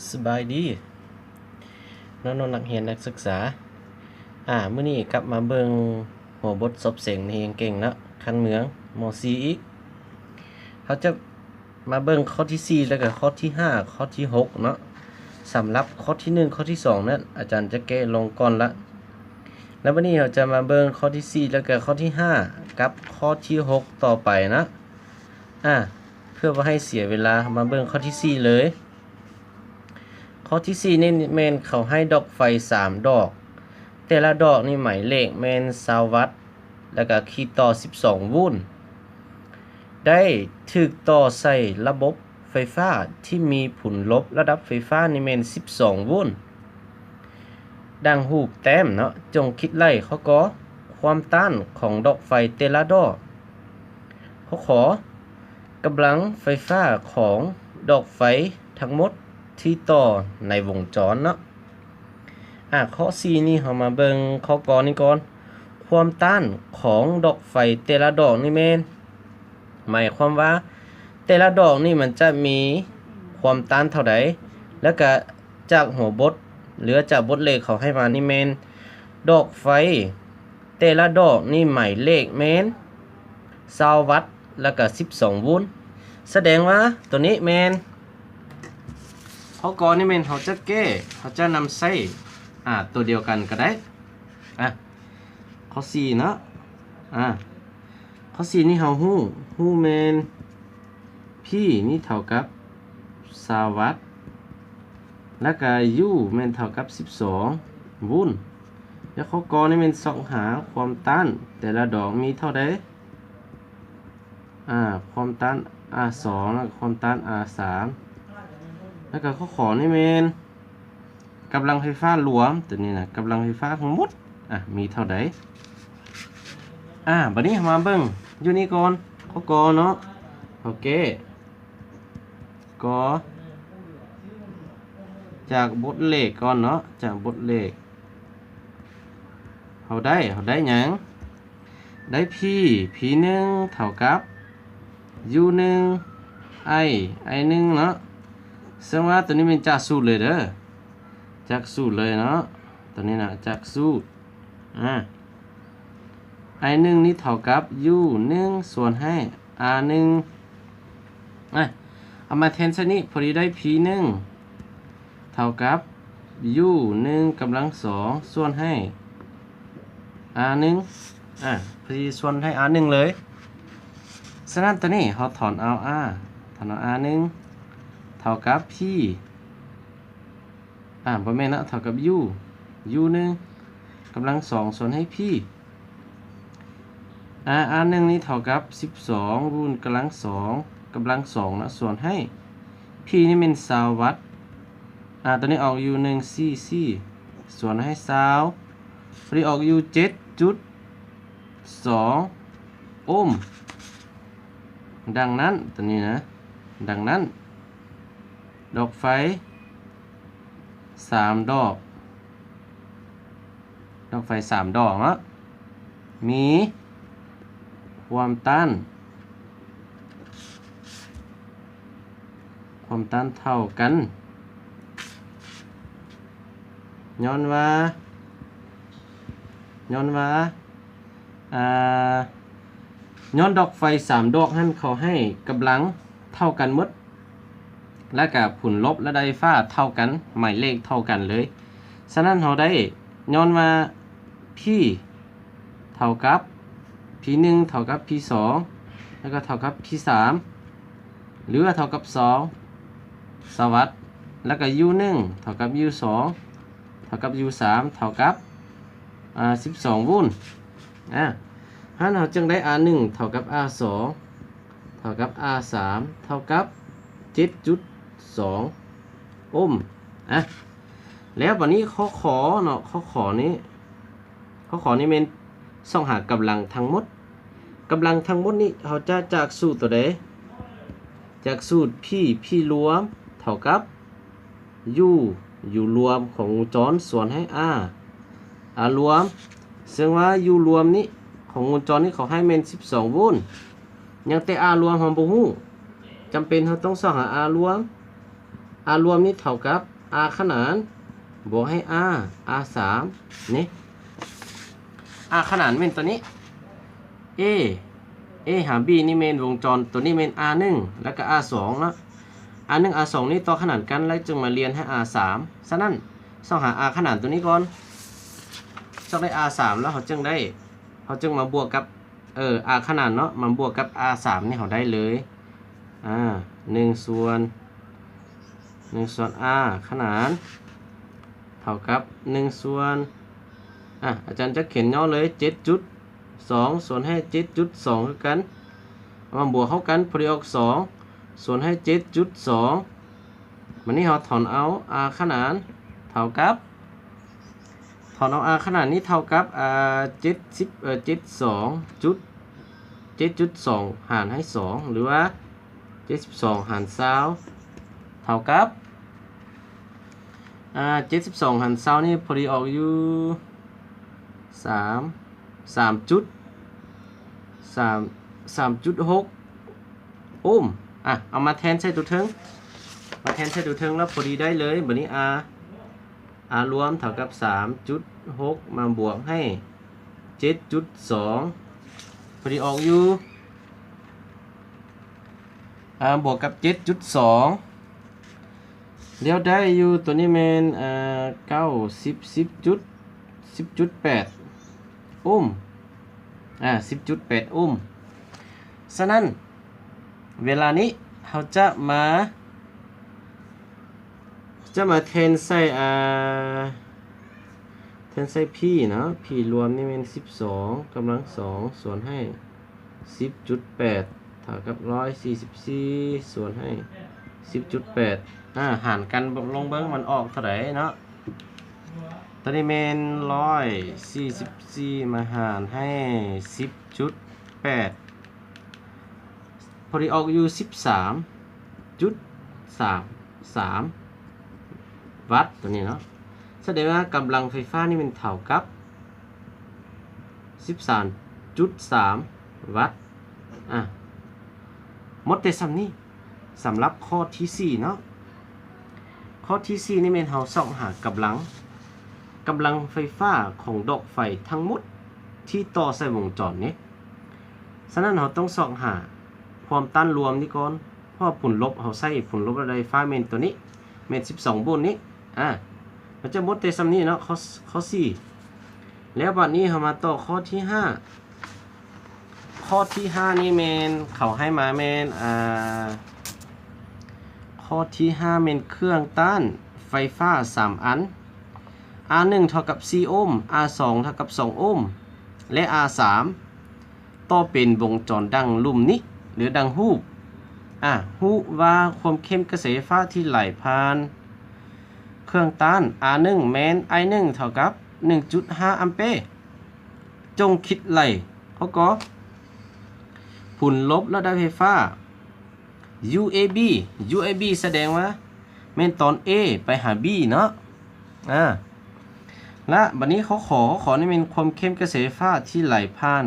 สบายดีน้องนักเรียนนักศึกษามื้อนี้กลับมาเบิ่งหัวบทซบเสียงเพลงเก่งเนาะคันเมืองม .4 อีกเขาจะมาเบิ่งข้อที่4แล้วก็ข้อที่5ข้อที่6เนาะสำหรับข้อที่1ข้อที่2นั้นอาจารย์จะแก้ลงก่อนละแล้ววันนี้เราจะมาเบิ่งข้อที่4แล้วก็ข้อที่5กับข้อที่6ต่อไปนะเพื่อบ่ให้เสียเวลามาเบิ่งข้อที่4เลยข้อที่4นี่แม่นเขาให้ดอกไฟ3ดอกแต่ละดอกนี่หมายเลขแม่น20วัตต์แล้วก็ขีดต่อ12โวลต์ได้ถูกต่อใส่ระบบไฟฟ้าที่มีผลลบระดับไฟฟ้านี่แม่น12โวลต์ดังรูปแต้มเนาะจงคิดไล่เขาก็ความต้านของดอกไฟแต่ละดอกเขาขอกำลังไฟฟ้าของดอกไฟทั้งหมดที่ต่อในวงจรเนาะข้อ4นี่เรามาเบิ่งข้อกอนี้ก่อนความต้านของดอกไฟแต่ละดอกนี่แม่นหมายความว่าแต่ละดอกนี่มันจะมีความต้านเท่าใดแล้วก็จากหัวบทหรือจากบทเลขเขาให้มานี่แม่นดอกไฟแต่ละดอกนี่หมายเลขแม่น20วัตต์แล้วก็12โวลต์แสดงว่าตัวนี้แม่นข้อกอนี่แม่นเขาจะแก้เขาจะนำใส่ตัวเดียวกันก็ได้ข้อ4เนาะข้อ4นี่เฮาฮู้แม่น P นี่เท่ากับ20วัตต์แล้วก็ U แม่นเท่ากับ12โวลต์แล้วข้อกอนี่แม่นส่องหาความต้านแต่ละดอกมีเท่าใดความต้าน R2 แล้วก็ความต้าน R3 แล้วก็ข้อขอนี่แม่นกำลังไฟฟ้ารวมตัวนี้นะกำลังไฟฟ้าทั้งหมดมีเท่าใดบัดนี้มาเบิ่งอยู่นี่ก่อนข้อกอเนาะโอเคกอจากบทเลขก่อนเนาะจากบทเลขเขาได้หยังได้ P1 เท่ากับ U1 I1 เนาะซึ่งว่าตัวนี้เป็นจากสูตรเลยเด้อจากสูตรเลยเนาะตัวนี้นะจากสูตรI1 นี่เท่ากับ U1 ส่วนให้ R1 เอามาแทนซะนี่พอดีได้ P1 เท่ากับ U1 กำลัง2ส่วนให้ R1 พอดีส่วนให้ R1 เลยฉะนั้นตัวนี้เราถอนเอา R1 เท่ากับ P บ่แม่นนะเท่ากับ U1 กำลัง2ส่วนให้ P R1 นี่เท่ากับ12โวลต์กำลัง2นะส่วนให้ P นี่เป็น20วัตต์ตัวนี้ออก U1 4ส่วนให้20พอดีออก U7.2 โอห์มดังนั้นตัวนี้นะดังนั้นดอกไฟ3ดอกเนาะมีความต้านเท่ากันย้อนว่าย้อนดอกไฟ3ดอกนั้นเขาให้กำลังเท่ากันหมดและกับผลลบและไฟฟ้าเท่ากันหมายเลขเท่ากันเลยฉะนั้นเราได้ย้อนว่า P เท่ากับ P1 เท่ากับ P2 แล้วก็เท่ากับ P3 หรือว่าเท่ากับ2วัตต์แล้วก็ U1 เท่ากับ U2 เท่ากับ U3 เท่ากับ12โวลต์เราจึงได้ R1 เท่ากับ R2 เท่ากับ R3 เท่ากับ 7.2 โอห์มแล้ววันนี้ข้อขอเนาะข้อขอนี้เป็นส่องหากำลังทั้งหมดนี่เขาจะจากสูตรตัวใดจากสูตร P รวมเท่ากับ U รวมของวงจรส่วนให้ R รวมซึ่งว่า U รวมนี้ของวงจรนี้เขาให้เป็น12โวลต์ยังแต่ R รวมเราบ่ฮู้จำเป็นเราต้องส่องหา R รวม r รวมนี่เท่ากับ r ขนานบวกให้ r 3นี่ r ขนานเป็นตัวนี้ a หา b นี่เมนวงจรตัวนี้เมน r 1แล้วก็ r 2เนาะ r 1 r 2นี่ต่อขนานกันแล้วจึงมาเรียนให้ r 3ฉะนั้นต้องหา r ขนานตัวนี้ก่อนต้องได้ r 3แล้วเขาจึงมาบวกกับr ขนานเนาะมาบวกกับ r 3นี่เขาได้เลย1 ส่วน r ขนานเท่ากับ1 ส่วนอาจารย์จะเขียนย่อเลย 7.2 ส่วนให้ 7.2 คือกันมาบวกเข้ากันพอดีออก2ส่วนให้ 7.2 วันนี้เราถอนเอา r ขนานเท่ากับถอนเอา r ขนานนี้เท่ากับ7.2 หารให้2หรือว่า72หาร20เท่ากับ72หาร20นี่พอดีออกอยู่3.6 โอห์มเอามาแทนใส่ตัวเทิงแล้วพอดีได้เลยแบบนี้ r รวมเท่ากับ 3.6 มาบวกให้ 7.2 พอดีออกอยู่บวกกับ 7.2 เดี๋ยวได้อยู่ตัวนี้เป็น10.8 โอห์ม10.8 โอห์มฉะนั้นเวลานี้เราจะมาแทนใส่ p เนาะ p รวมนี่เป็น12กำลัง2ส่วนให้ 10.8 เท่ากับ144ส่วนให้ 10.8 หารกันลงเบิ้งมันออกเท่าไหร่เนาะตอนนี้เป็น144มาหารให้ 10.8 พอดีออกอยู่ 13.33 วัตต์ตัวนี้เนาะแสดงว่ากำลังไฟฟ้านี่มันเท่ากับ 13.3 วัตต์หมดแต่ซ้ำนี้สำหรับข้อที่4เนาะข้อที่4นี่เป็นเราส่องหากำลังไฟฟ้าของดอกไฟทั้งหมดที่ต่อใส่วงจรนี้ฉะนั้นเราต้องส่องหาความต้านรวมนี่ก่อนเพราะผลลบเราใส่ผลลบระดับไฟฟ้าเมนตัวนี้เมน12 โวลต์นี้มันจะหมดแต่ซ้ำนี้เนาะข้อ4แล้วบัดนี้เรามาต่อข้อที่5นี่เมนเขาให้มาเมนข้อที่5เมนเครื่องต้านไฟฟ้า3 อัน R1 เท่ากับ4 โอห์ม R2 เท่ากับ2 โอห์มและ R3 ต่อเป็นวงจรดังลุ่มนี้หรือดังฮูปฮูปว่าความเข้มกระแสไฟฟ้าที่ไหลผ่านเครื่องต้าน R1 แมน I1 เท่ากับ 1.5 แอมเปอร์จงคิดไหลเขาก็ผลลบระดับไฟฟ้า UAB แสดงว่าแม่นตอน A ไปหา B เนาะและบัดนี้เขาขอนี่เป็นความเข้มกระแสไฟฟ้าที่ไหลผ่าน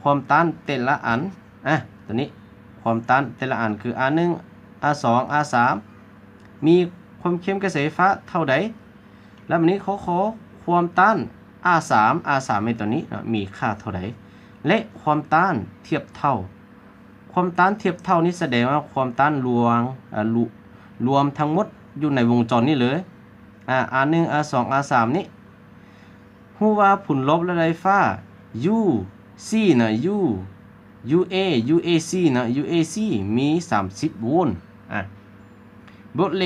ความต้านแต่ละอันตัวนี้ความต้านแต่ละอันคือ R1 R2 R3 มีความเข้มกระแสไฟฟ้าเท่าใดแล้วบัดนี้เขาขอความต้าน R3 เป็นตัวนี้มีค่าเท่าใดและความต้านเทียบเท่าความต้านเทียบเท่านี้แสดงว่าความต้านรวมทั้งหมดอยู่ในวงจรนี้เลยR1 R2 R3 นี้ฮู้ว่าผลลบระดับไฟฟ้า UC นะ UAC นะ UAC มี30 โวลต์บทเล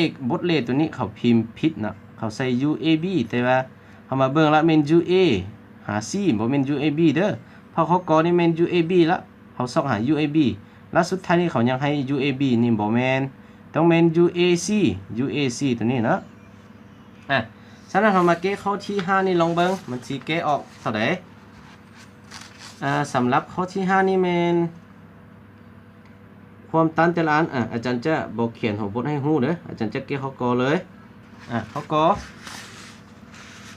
ขตัวนี้เขาพิมพ์ผิดนะเขาใส่ UAB แต่ว่าเขามาเบิ่งละเป็น UA หา C บ่เป็น UAB เด้อเพราะเขาก่อนี่เป็น UAB ละเขาส่องหา UAB แล้วสุดท้ายนี่เขายังให้ UAB นี่บ่แม่นต้องเป็น UAC ตัวนี้นะฉะนั้นเรามาแก้ข้อที่5นี่ลองเบิ่งมันสิแก้ออกเท่าใดสำหรับข้อที่5นี่แม่นความต้านแต่ละอันอาจารย์จะบอกเขียนหัวบทให้ฮู้เด้ออาจารย์จะแก้ข้อกอเลยข้อกอ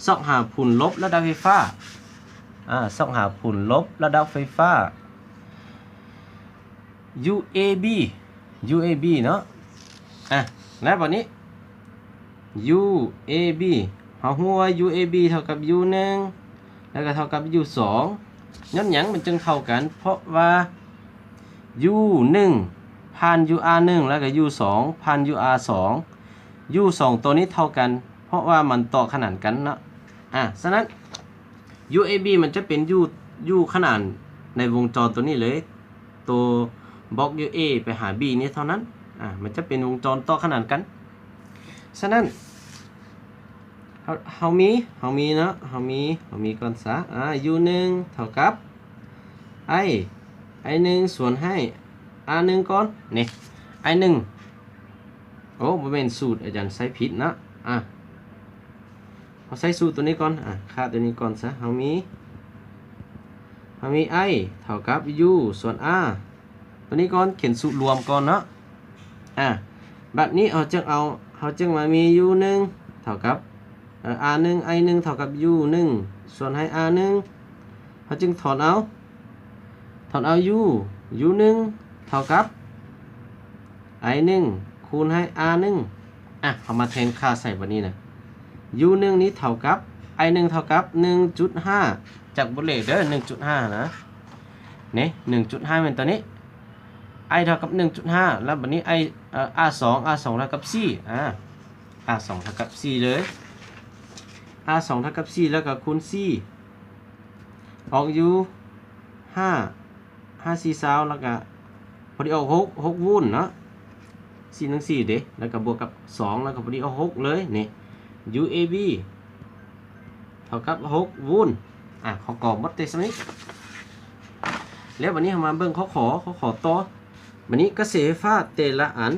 ส่องหาผลลบระดับไฟฟ้าส่องหาผลลบระดับไฟฟ้า UAB เนาะและบัดนี้ u a b เฮาฮู้ว่า u a b เท่ากับ u 1แล้วก็เท่ากับ u 2ย้อนหยังมันจึงเท่ากันเพราะว่า u 1ผ่าน u r 1แล้วก็ u 2ผ่าน u r 2 u 2ตัวนี้เท่ากันเพราะว่ามันต่อขนานกันเนาะฉะนั้น u a b มันจะเป็น u ขนานในวงจรตัวนี้เลยตัวบล็อก u a ไปหา b นี้เท่านั้นมันจะเป็นวงจรต่อขนานกันฉะนั้นเฮามีเนาะเฮามีก่อนซะu 1เท่ากับ i 1ส่วนให้ r 1ก่อนนี่ i 1โอ้บ่แม่นสูตรอาจารย์ใช้ผิดนะเฮาใช้สูตรตัวนี้ก่อนค่าตัวนี้ก่อนซะเฮามี i เท่ากับ u ส่วน r ตัวนี้ก่อนเขียนสูตรรวมก่อนเนาะบัดนี้เฮาจึงมามี u 1เท่ากับr 1 i 1เท่ากับ u 1ส่วนให้ r 1เฮาจึงถอนเอาu 1เท่ากับ i 1คูณให้ r 1เฮามาแทนค่าใส่บัดนี้นะ u 1นี้เท่ากับ i 1เท่ากับ 1.5 จากบทเลขเด้อ 1.5 นะนี่ 1.5 เป็นตัวนี้ i เท่ากับ 1.5 แล้วบัดนี้ r 2 เท่ากับ4r 2เท่ากับ4เลย r 2เท่ากับ4แล้วก็คูณ4ออกอยู่5 4 20แล้วก็พอดีออก6โวลต์เนาะ4 1 4เด้แล้วก็บวกกับ2แล้วก็พอดีเอา6เลยนี่ UAB เท่ากับ6โวลต์เขากรอบหมดเต็มนี้แล้ววันนี้เรามาเบิ่งข้อขอต่อวันนี้กระแสไฟฟ้าแต่ละอัน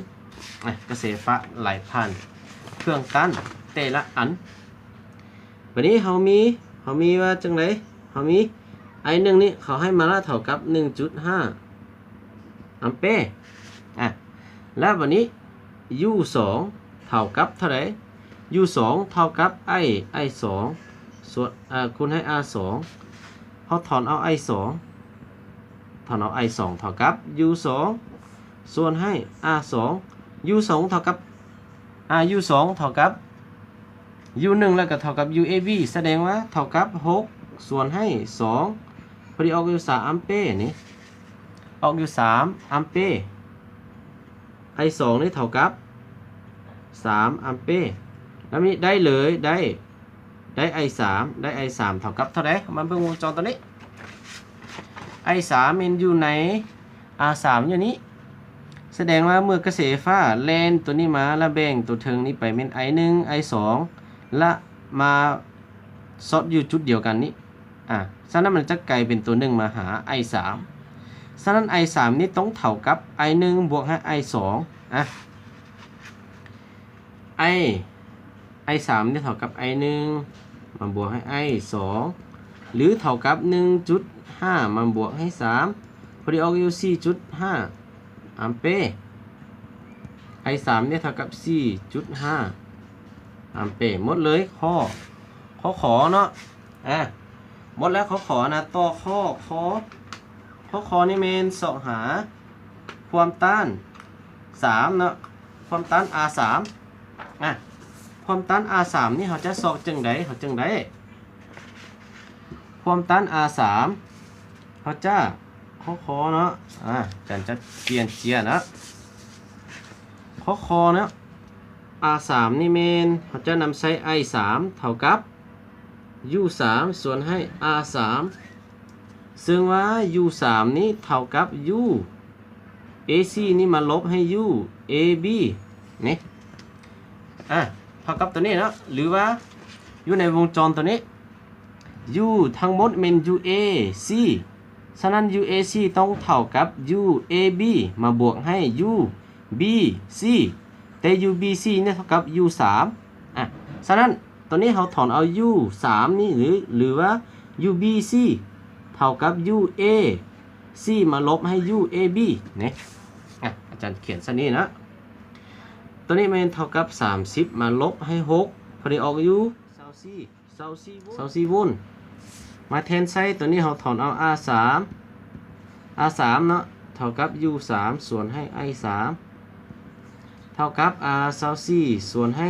กระแสไฟฟ้าไหลผ่านเครื่องกั้นแต่ละอันวันนี้เรามีว่าจังไดเรามี i 1นี่เขาให้มาละเท่ากับ 1.5 อัมเปร์แล้ววันนี้ u 2เท่ากับเท่าไหร่ u 2เท่ากับ i 2ส่วนคูณให้ r 2เขาถอนเอา i 2เท่ากับ u 2ส่วนให้ r 2 u 2เท่ากับu 2เท่ากับ u 1แล้วก็เท่ากับ uab แสดงว่าเท่ากับ6ส่วนให้2พอดีออกอยู่3 อัมเปร์นี่ออกอยู่3 อัมเปร์ i 2นี่เท่ากับ3 อัมเปร์แล้วนี่ได้เลยได้ i 3เท่ากับเท่าไหร่มาเบิ่งวงจรตัวนี้ i 3มันอยู่ใน r 3อยู่นี้แสดงว่าเมื่อกระแสไฟฟ้าแล่นตัวนี้มาแล้วแบ่งตัวเทิงนี้ไปเป็น i 1 i 2และมาซอดอยู่จุดเดียวกันนี้ฉะนั้นมันจะกลายเป็นตัวหนึ่งมาหา i 3ฉะนั้น i 3นี่ต้องเท่ากับ i 1บวกให้ i 2i 3นี่เท่ากับ i 1มาบวกให้ i 2หรือเท่ากับ 1.5 มาบวกให้3พอดีออกอยู่ 4.5 อัมเปร์ i 3นี่เท่ากับ 4.5 อัมเปร์หมดเลยข้อขอเนาะหมดแล้วขอนะต่อข้อนี่เมนสอบหาความต้าน3เนาะความต้าน R3 ความต้าน R3 นี่เขาจะสอบจังไดความต้าน R3 เขาจะข้อเนาะจันจะเปลี่ยนเจียนะข้อเนาะ R3 นี่เมนเขาจะนำใช้ I3 เท่ากับ U3 ส่วนให้ R3 ซึ่งว่า U3 นี้เท่ากับ U AC นี่มาลบให้ U AB นี่เท่ากับตัวนี้นะหรือว่าอยู่ในวงจรตัวนี้ U ทั้งหมดเป็น UAC ฉะนั้น UAC ต้องเท่ากับ UAB มาบวกให้ UBC แต่ UBC เนี่ยเท่ากับ U3 ฉะนั้นตัวนี้เราถอนเอา U3 นี่หรือว่า UBC เท่ากับ UAC มาลบให้ UAB เนี่ยอาจารย์เขียนซะนี้นะตัวนี้มันเท่ากับ30มาลบให้6พอดีออกอยู่24โวลต์มาแทนไซตัวนี้เราถอนเอา R3 เนาะเท่ากับ U3 ส่วนให้ I3 ท ท่ากับ r 24ส่วนให้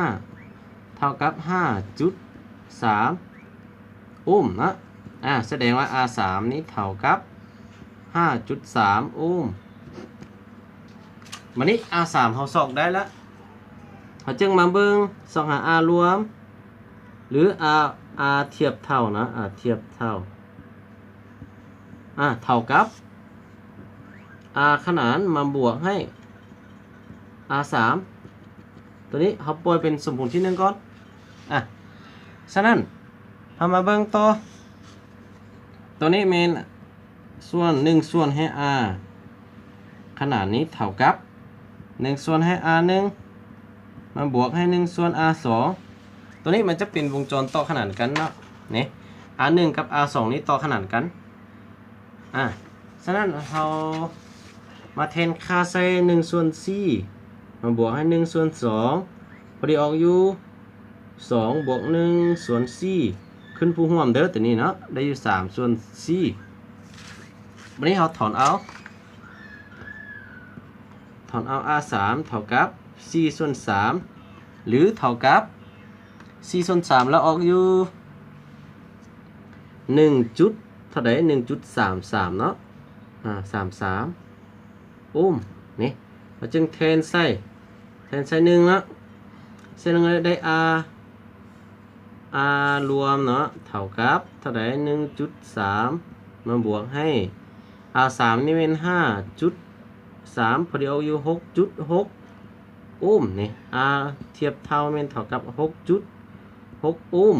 4.5 เท่ากับ 5.3 โอห์มนะแสดงว่า r 3นี้เท่ากับ 5.3 โอห์มวันนี้ r 3เขาสอกได้แล้วเขาจึงมาเบิ่งสอกหา r รวมหรือ r เทียบเท่านะเทียบเท่าเท่ากับ r ขนานมาบวกให้ r 3ตัวนี้เขาปล่อยเป็นสมผลที่1ก่อนฉะนั้นเรามาเบิ่งต่อตัวนี้เมนส่วน1ส่วนให้ r ขนาดนี้เท่ากับ1ส่วนให้ r 1มาบวกให้1ส่วน r 2ตัวนี้มันจะเป็นวงจรต่อขนานกันเนาะนี่ r 1กับ r 2นี้ต่อขนานกันฉะนั้นเรามาแทนค่าใส่1ส่วน4มาบวกให้1ส่วน2พอดีออกอยู่2บวก1ส่วน4ขึ้นผู้ร่วมเด้อตัวนี้เนาะได้อยู่3ส่วน4วันนี้เราถอนเอา r 3เท่ากับ4ส่วน3หรือเท่ากับ4ส่วน3แล้วออกอยู่1จุดเท่าใด 1.33 เนาะ33 โอห์มนี่เราจึงแทนใส่1เนาะใส่1ได้ r รวมเนาะเท่ากับเท่าใด 1.3 มาบวกให้ r 3นี่เป็น 5.3 พอดีเอาอยู่ 6.6 โอห์มนี่ r เทียบเท่าเป็นเท่ากับ 6.6 โอห์ม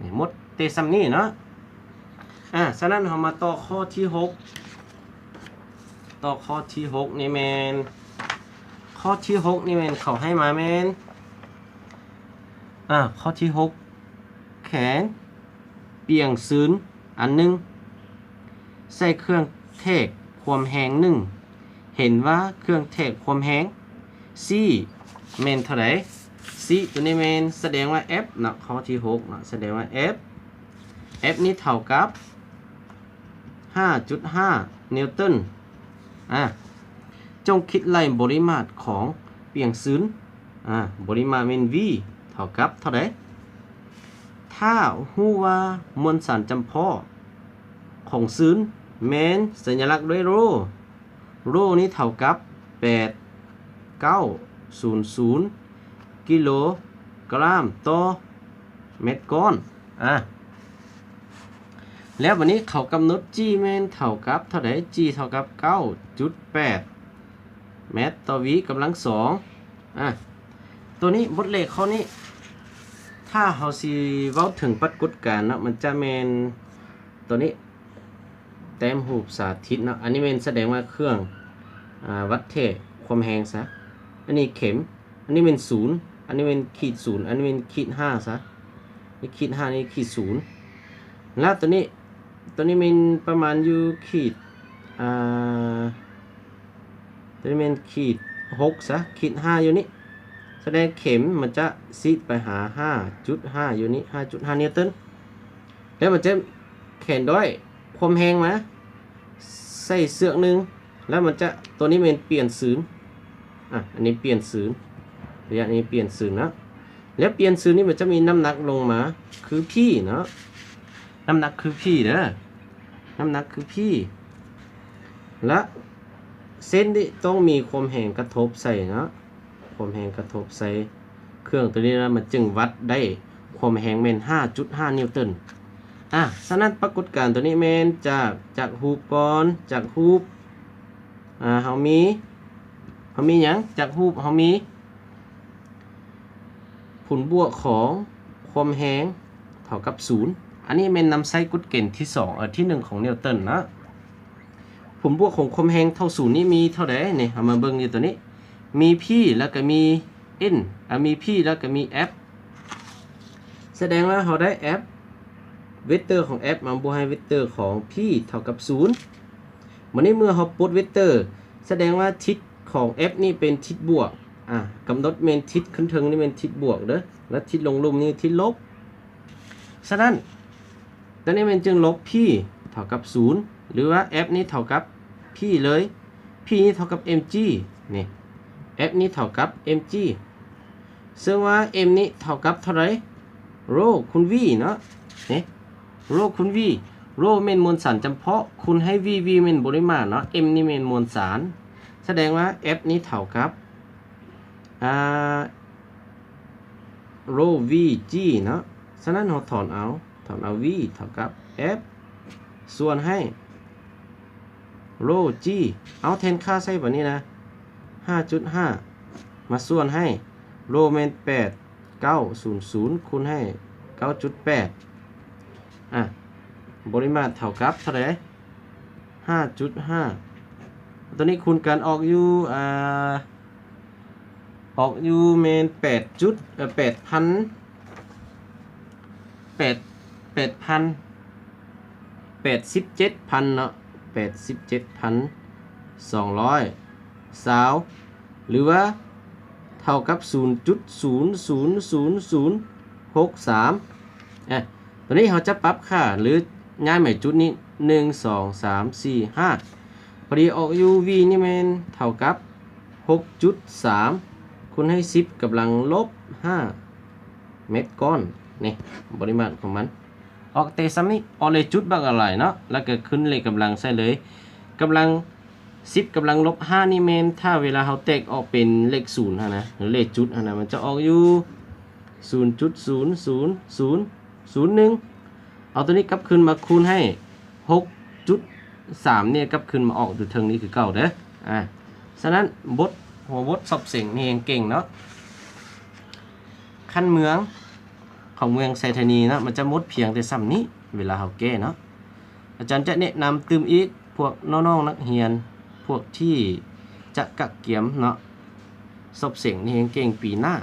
นี่หมดเตซัมนี่เนาะฉะนั้นเรามาต่อข้อที่6นี่แมนข้อที่6นี่แมนเขาให้มาแมนข้อที่6แขนเปียงซื้นอันหนึ่งใส่เครื่องเทกความแห้ง1เห็นว่าเครื่องเทกความแห้ง C แมนเท่าไหร่ C ตัวนี้แมนแสดงว่า F นะข้อที่6นะแสดงว่า F นี้เท่ากับ 5.5 นิวตันจงคิดไล่บริมาตรของเปียงซื้นบริมาตรเป็น V เท่ากับเท่าไหร่ถ้าฮู้ว่ามวลสารจำเพาะของซื้นแม้นสัญลักษณ์ด้วยโรนี้เท่ากับ8900กิโลกรัมต่อเม็ดก้อนแล้ววันนี้เขากำหนด G แม่นเท่ากับเท่าไหร่ G เท่ากับ 9.8 เมตรต่อวิกำลัง2ตัวนี้บทเลขข้อนี้ถ้าเราสิเว้าถึงปรากฏการณ์เนาะมันจะแม่นตัวนี้แต้มรูปสาธิตเนาะอันนี้แม่นแสดงว่าเครื่องวัดเทความแรงซะอันนี้เข็มอันนี้เป็น0อันนี้เป็นขีด0อันนี้เป็นขีด5ซะนี่ขีด5นี่ขีด0แล้วตัวนี้มันประมาณอยู่ขีดตัวนี้มันขีด6ซะขีด5อยู่นี่แสดงเข็มมันจะซีดไปหา 5.5 อยู่นี่ 5.5 นิวตันแล้วมันจะแขนด้วยความแรงมาใส่เสือกนึงแล้วมันจะตัวนี้มันเปลี่ยนศูนย์อันนี้เปลี่ยนศูนย์ระยะนี้เปลี่ยนศูนย์นะแล้วเปลี่ยนศูนย์นี่มันจะมีน้ำหนักลงมาคือพี่เนาะน้ำหนักคือพี่เด้อน้ำหนักคือพี่และเส้นที่ต้องมีความแรงกระทบใส่เนาะความแรงกระทบใส่เครื่องตัวนี้นะมันจึงวัดได้ความแรงเป็น 5.5 นิวตันฉะนั้นปรากฏการณ์ตัวนี้แมนจากฮูปก่อนจากฮูปเฮามีหยังจากฮูปเฮามีผลบวกของความแรงเท่ากับ0อันนี้แม่นนำใช้กฎเกณฑ์ที่2ที่1ของนิวตันนะผลบวกของความแรงเท่า0นี่มีเท่าใดนี่เอามาเบิ่งอยู่ตัวนี้มี P แล้วก็มี N มี P แล้วก็มี F แสดงว่าเราได้ F เวกเตอร์ของ F มาบวกให้เวกเตอร์ของ P เท่ากับ0วันนี้เมื่อเราปลดเวกเตอร์แสดงว่าทิศของ F นี่เป็นทิศบวกกำหนดเมนทิศขึ้นถึงนี่เป็นทิศบวกเด้อและทิศลงลุ่มนี่ทิศลบฉะนั้นตอนนี้มันจึงลบ P เท่ากับ0หรือว่า F นี่เท่ากับ P เลย P นี่เท่ากับ mg นี่ F นี้เท่ากับ mg ซึ่งว่า m นี้เท่ากับเท่าไหร่ rho คูณ v เนาะนี่ rho คูณ v rho เป็นมวลสารจำเพาะคูณให้ v เป็นปริมาตรเนาะ m นี่เป็นมวลสารแสดงว่า F นี้เท่ากับrho v g เนาะฉะนั้นเราถอนเอา v เท่ากับ F ส่วนให้ rho g เอาแทนค่าใส่แบบนี้นะ 5.5 มาส่วนให้ rho เป็น8900คูณให้ 9.8 ปริมาตรเท่ากับเท่าไหร่ 5.5 ตัวนี้คูณกันออกอยู่เมน87,000เนาะ87,200หรือว่าเท่ากับ 0.00063 ตัวนี้เราจะปรับค่าหรือย้ายใหม่จุดนี้1 2 3 4 5พอดีออก UV นี่มันเท่ากับ 6.3 คูณให้10กำลังลบ5เมตรก้อนนี่ปริมาตรของมันออกเตซัมนี้ออกเลยจุดบักอะไรเนาะแล้วก็ขึ้นเลขกำลังใส่เลยกำลัง10กำลังลบ5นี่เมนถ้าเวลาเขาแตกออกเป็นเลข0นะหรือเลขจุดนะมันจะออกอยู่ 0.00001 เอาตัวนี้กลับคืนมาคูณให้ 6.3 เนี่ยกลับคืนมาออกดูเทิงนี้คือเก่าเด้อฉะนั้นหัวบทสอบเสียงนี่เก่งเนาะขั้นเมืองของเมืองไซธานีเนาะมันจะมดเพียงแต่ซ้ำนี้เวลาเขาแก้เนาะอาจารย์จะแนะนำตืมอีกพวกน้องๆนักเรียนพวกที่จะกักเกียมเนาะสอบเสียงนี่เก่งปีหน้า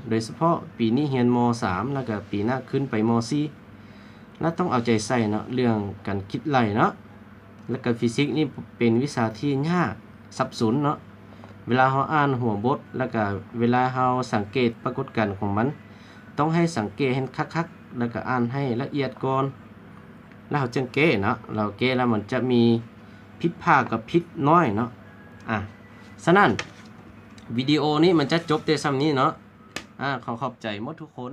โดยเฉพาะปีนี้เรียนม.3 แล้วก็ปีหน้าขึ้นไปม.4 แล้วต้องเอาใจใส่เนาะเรื่องการคิดไล่เนาะแล้วก็ฟิสิกส์นี่เป็นวิชาที่ยากสับสนเนาะเวลาเราอ่านหัวบทแล้วก็เวลาเราสังเกตปรากฏการณ์ของมันต้องให้สังเกตให้คักๆแล้วก็อ่านให้ละเอียดก่อนแล้วเราจึงแก้เนาะเราแก้แล้วมันจะมีผิดพลาดกับผิดน้อยเนาะฉะนั้นวิดีโอนี้มันจะจบแต่ซ้ำนี้เนาะขอบใจหมดทุกคน